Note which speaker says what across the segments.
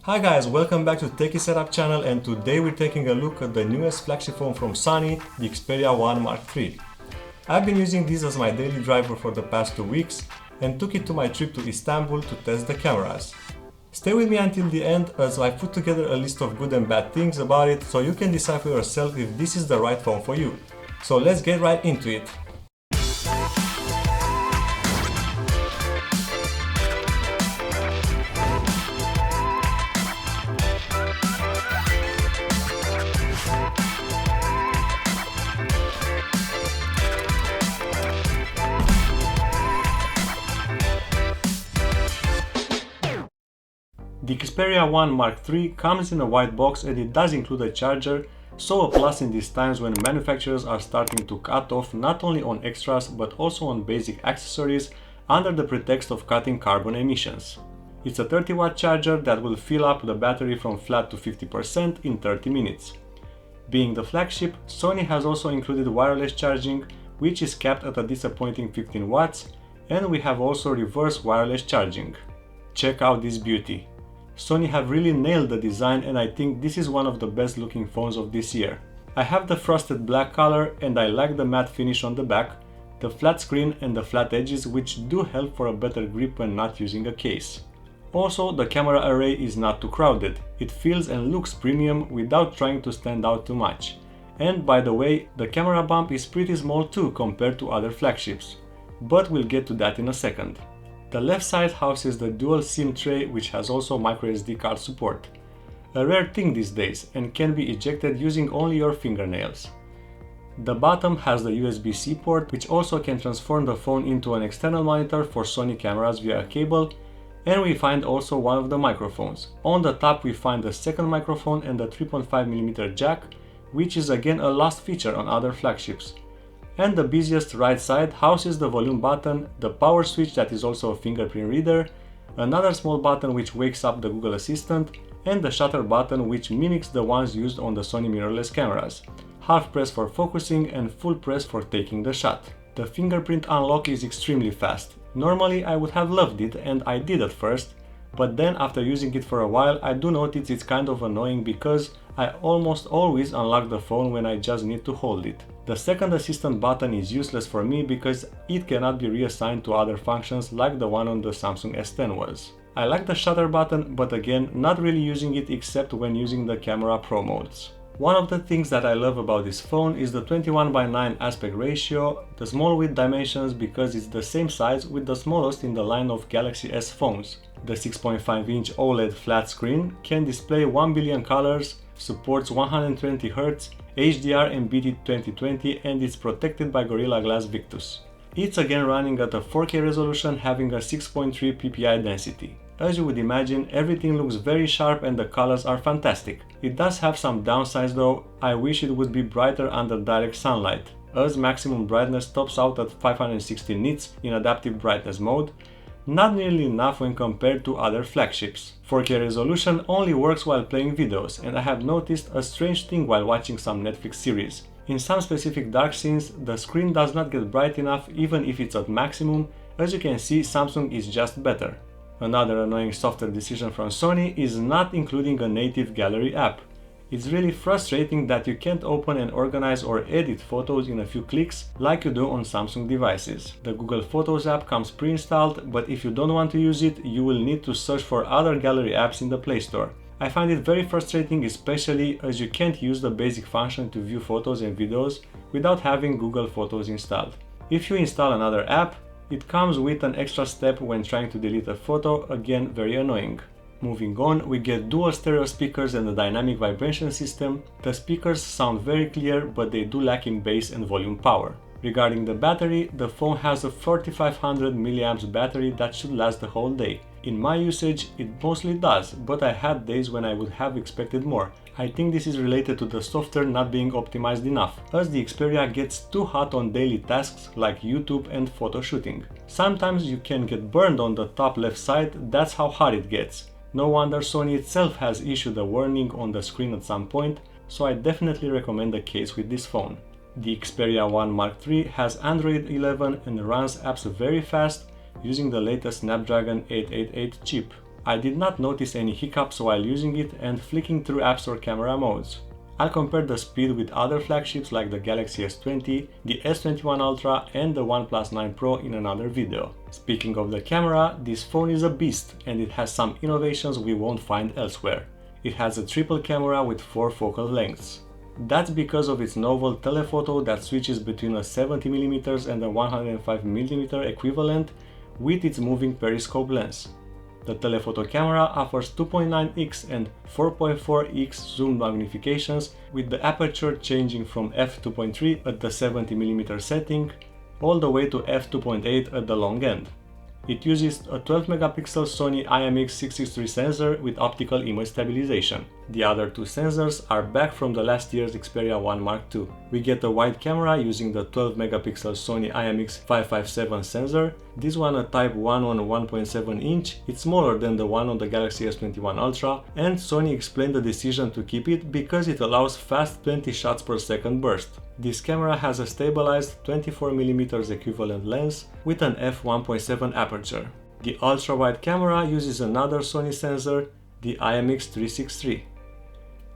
Speaker 1: Hi guys, welcome back to TechieSetup channel, and today we're taking a look at the newest flagship phone from Sony, the Xperia 1 Mark III. I've been using this as my daily driver for the past 2 weeks and took it to my trip to Istanbul to test the cameras. Stay with me until the end as I put together a list of good and bad things about it so you can decide for yourself if this is the right phone for you. So let's get right into it. The Xperia 1 Mark III comes in a white box and it does include a charger, so a plus in these times when manufacturers are starting to cut off not only on extras but also on basic accessories under the pretext of cutting carbon emissions. It's a 30-watt charger that will fill up the battery from flat to 50% in 30 minutes. Being the flagship, Sony has also included wireless charging, which is capped at a disappointing 15 watts, and we have also reverse wireless charging. Check out this beauty. Sony have really nailed the design, and I think this is one of the best looking phones of this year. I have the frosted black color and I like the matte finish on the back, the flat screen and the flat edges, which do help for a better grip when not using a case. Also, the camera array is not too crowded. It feels and looks premium without trying to stand out too much. And by the way, the camera bump is pretty small too compared to other flagships. But we'll get to that in a second. The left side houses the dual SIM tray, which has also microSD card support. A rare thing these days and can be ejected using only your fingernails. The bottom has the USB-C port, which also can transform the phone into an external monitor for Sony cameras via a cable, and we find also one of the microphones. On the top we find the second microphone and the 3.5mm jack, which is again a lost feature on other flagships. And the busiest right side houses the volume button, the power switch that is also a fingerprint reader, another small button which wakes up the Google Assistant, and the shutter button which mimics the ones used on the Sony mirrorless cameras. Half press for focusing and full press for taking the shot. The fingerprint unlock is extremely fast. Normally I would have loved it, and I did at first, but then after using it for a while I do notice it's kind of annoying because I almost always unlock the phone when I just need to hold it. The second assistant button is useless for me because it cannot be reassigned to other functions like the one on the Samsung S10 was. I like the shutter button, but again, not really using it except when using the camera pro modes. One of the things that I love about this phone is the 21:9 aspect ratio, the small width dimensions because it's the same size with the smallest in the line of Galaxy S phones. The 6.5-inch OLED flat screen can display 1 billion colors, supports 120Hz, HDR and BT 2020, and it's protected by Gorilla Glass Victus. It's again running at a 4K resolution, having a 6.3 ppi density. As you would imagine, everything looks very sharp and the colors are fantastic. It does have some downsides though. I wish it would be brighter under direct sunlight, as maximum brightness tops out at 560 nits in adaptive brightness mode, not nearly enough when compared to other flagships. 4K resolution only works while playing videos, and I have noticed a strange thing while watching some Netflix series. In some specific dark scenes, the screen does not get bright enough even if it's at maximum. As you can see, Samsung is just better. Another annoying software decision from Sony is not including a native gallery app. It's really frustrating that you can't open and organize or edit photos in a few clicks like you do on Samsung devices. The Google Photos app comes pre-installed, but if you don't want to use it, you will need to search for other gallery apps in the Play Store. I find it very frustrating, especially as you can't use the basic function to view photos and videos without having Google Photos installed. If you install another app, it comes with an extra step when trying to delete a photo, again very annoying. Moving on, we get dual stereo speakers and a dynamic vibration system. The speakers sound very clear, but they do lack in bass and volume power. Regarding the battery, the phone has a 4500 mAh battery that should last the whole day. In my usage, it mostly does, but I had days when I would have expected more. I think this is related to the software not being optimized enough, as the Xperia gets too hot on daily tasks like YouTube and photo shooting. Sometimes you can get burned on the top left side, that's how hot it gets. No wonder Sony itself has issued a warning on the screen at some point, so I definitely recommend a case with this phone. The Xperia 1 Mark III has Android 11 and runs apps very fast using the latest Snapdragon 888 chip. I did not notice any hiccups while using it and flicking through apps or camera modes. I'll compare the speed with other flagships like the Galaxy S20, the S21 Ultra and the OnePlus 9 Pro in another video. Speaking of the camera, this phone is a beast and it has some innovations we won't find elsewhere. It has a triple camera with 4 focal lengths. That's because of its novel telephoto that switches between a 70mm and a 105mm equivalent with its moving periscope lens. The telephoto camera offers 2.9x and 4.4x zoom magnifications, with the aperture changing from f2.3 at the 70mm setting all the way to f2.8 at the long end. It uses a 12-megapixel Sony IMX663 sensor with optical image stabilization. The other two sensors are back from the last year's Xperia 1 Mark II. We get a wide camera using the 12-megapixel Sony IMX557 sensor. This one a Type 1 on 1.7 inch, it's smaller than the one on the Galaxy S21 Ultra, and Sony explained the decision to keep it because it allows fast 20 shots per second burst. This camera has a stabilized 24mm equivalent lens with an f1.7 aperture. The ultra-wide camera uses another Sony sensor, the IMX363.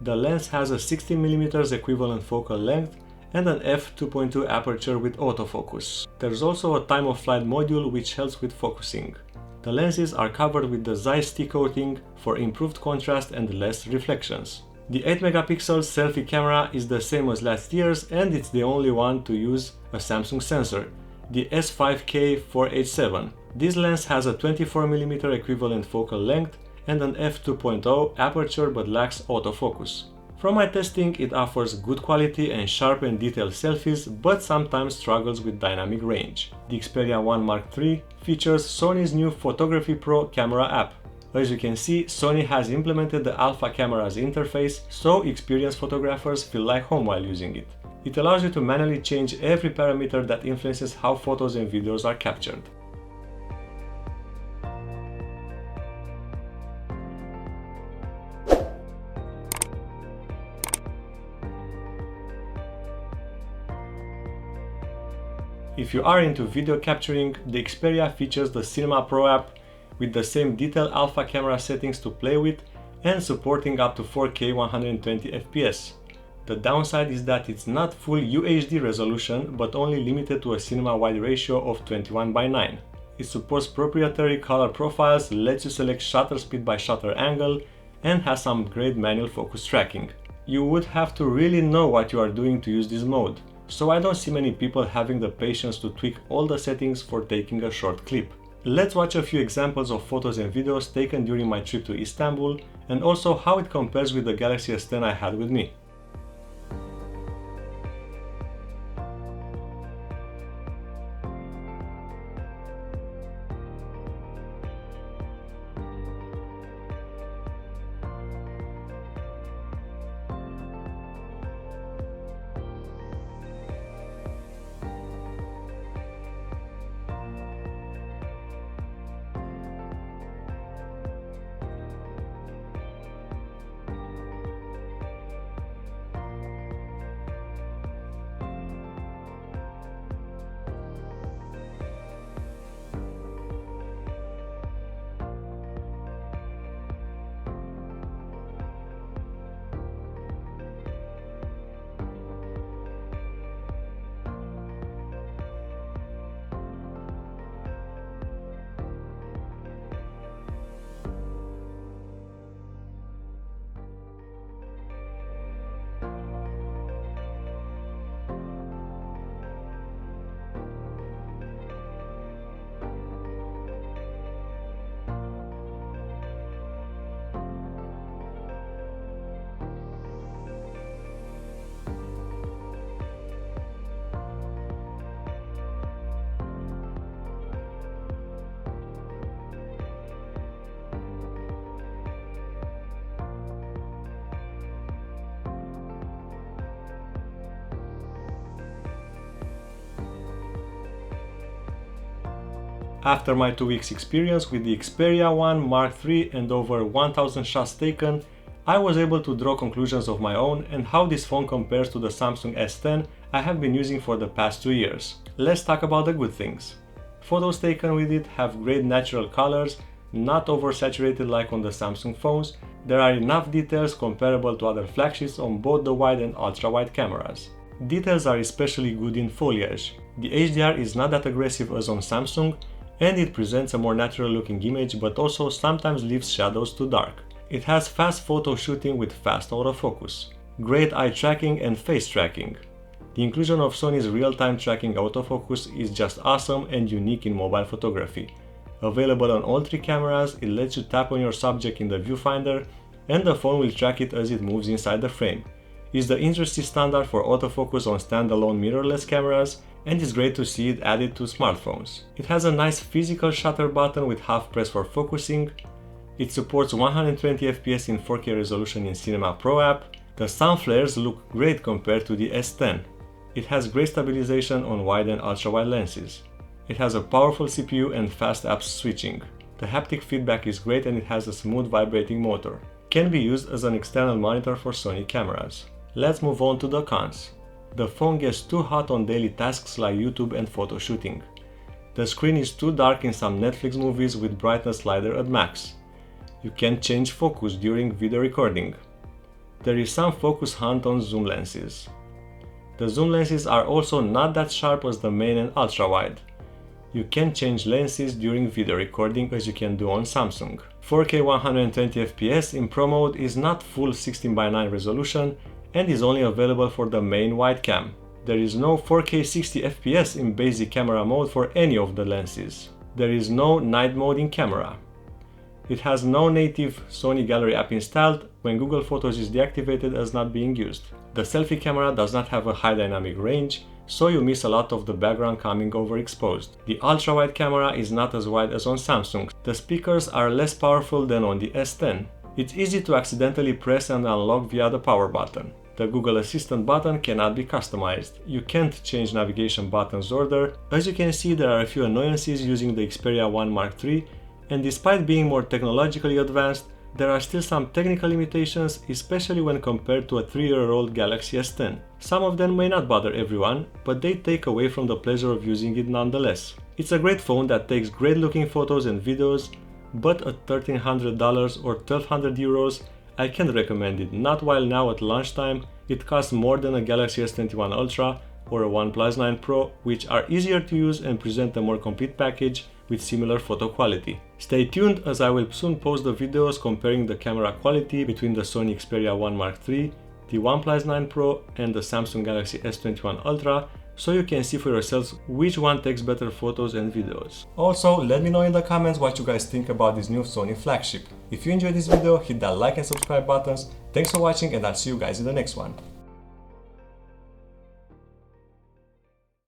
Speaker 1: The lens has a 16mm equivalent focal length and an f2.2 aperture with autofocus. There's also a time-of-flight module which helps with focusing. The lenses are covered with the Zeiss stick coating for improved contrast and less reflections. The 8-megapixel selfie camera is the same as last year's and it's the only one to use a Samsung sensor, the S5K4H7. This lens has a 24mm equivalent focal length and an f2.0 aperture but lacks autofocus. From my testing, it offers good quality and sharp and detailed selfies, but sometimes struggles with dynamic range. The Xperia 1 Mark III features Sony's new Photography Pro camera app. As you can see, Sony has implemented the Alpha Cameras interface, so experienced photographers feel like home while using it. It allows you to manually change every parameter that influences how photos and videos are captured. If you are into video capturing, the Xperia features the Cinema Pro app with the same detailed alpha camera settings to play with and supporting up to 4K 120fps. The downside is that it's not full UHD resolution but only limited to a cinema wide ratio of 21:9. It supports proprietary color profiles, lets you select shutter speed by shutter angle, and has some great manual focus tracking. You would have to really know what you are doing to use this mode, so I don't see many people having the patience to tweak all the settings for taking a short clip. Let's watch a few examples of photos and videos taken during my trip to Istanbul and also how it compares with the Galaxy S10 I had with me. After my 2 weeks experience with the Xperia 1 Mark III and over 1000 shots taken, I was able to draw conclusions of my own and how this phone compares to the Samsung S10 I have been using for the past 2 years. Let's talk about the good things. Photos taken with it have great natural colors, not oversaturated like on the Samsung phones. There are enough details comparable to other flagships on both the wide and ultra-wide cameras. Details are especially good in foliage. The HDR is not that aggressive as on Samsung, and it presents a more natural looking image but also sometimes leaves shadows too dark. It has fast photo shooting with fast autofocus, great eye tracking and face tracking. The inclusion of Sony's real-time tracking autofocus is just awesome and unique in mobile photography. Available on all three cameras, it lets you tap on your subject in the viewfinder and the phone will track it as it moves inside the frame. It's the industry standard for autofocus on standalone mirrorless cameras, and it's great to see it added to smartphones. It has a nice physical shutter button with half press for focusing. It supports 120 FPS in 4K resolution in Cinema Pro app. The sun flares look great compared to the S10. It has great stabilization on wide and ultra-wide lenses. It has a powerful CPU and fast apps switching. The haptic feedback is great and it has a smooth vibrating motor. Can be used as an external monitor for Sony cameras. Let's move on to the cons. The phone gets too hot on daily tasks like YouTube and photo shooting. The screen is too dark in some Netflix movies with brightness slider at max. You can't change focus during video recording. There is some focus hunt on zoom lenses. The zoom lenses are also not that sharp as the main and ultra-wide. You can change lenses during video recording as you can do on Samsung. 4K 120 FPS in Pro mode is not full 16:9 resolution and is only available for the main wide cam. There is no 4K 60 FPS in basic camera mode for any of the lenses. There is no night mode in camera. It has no native Sony Gallery app installed when Google Photos is deactivated as not being used. The selfie camera does not have a high dynamic range, so you miss a lot of the background coming overexposed. The ultra-wide camera is not as wide as on Samsung. The speakers are less powerful than on the S10. It's easy to accidentally press and unlock via the power button. The Google Assistant button cannot be customized. You can't change navigation buttons order. As you can see, there are a few annoyances using the Xperia 1 Mark III, and despite being more technologically advanced, there are still some technical limitations, especially when compared to a 3-year-old Galaxy S10. Some of them may not bother everyone, but they take away from the pleasure of using it nonetheless. It's a great phone that takes great looking photos and videos, but at $1,300 or 1,200 euros, I can't recommend it, not while now at lunchtime it costs more than a Galaxy S21 Ultra or a OnePlus 9 Pro, which are easier to use and present a more complete package with similar photo quality. Stay tuned as I will soon post the videos comparing the camera quality between the Sony Xperia 1 Mark III, the OnePlus 9 Pro and the Samsung Galaxy S21 Ultra, so you can see for yourselves which one takes better photos and videos. Also, let me know in the comments what you guys think about this new Sony flagship. If you enjoyed this video, hit that like and subscribe buttons. Thanks for watching and I'll see you guys in the next one.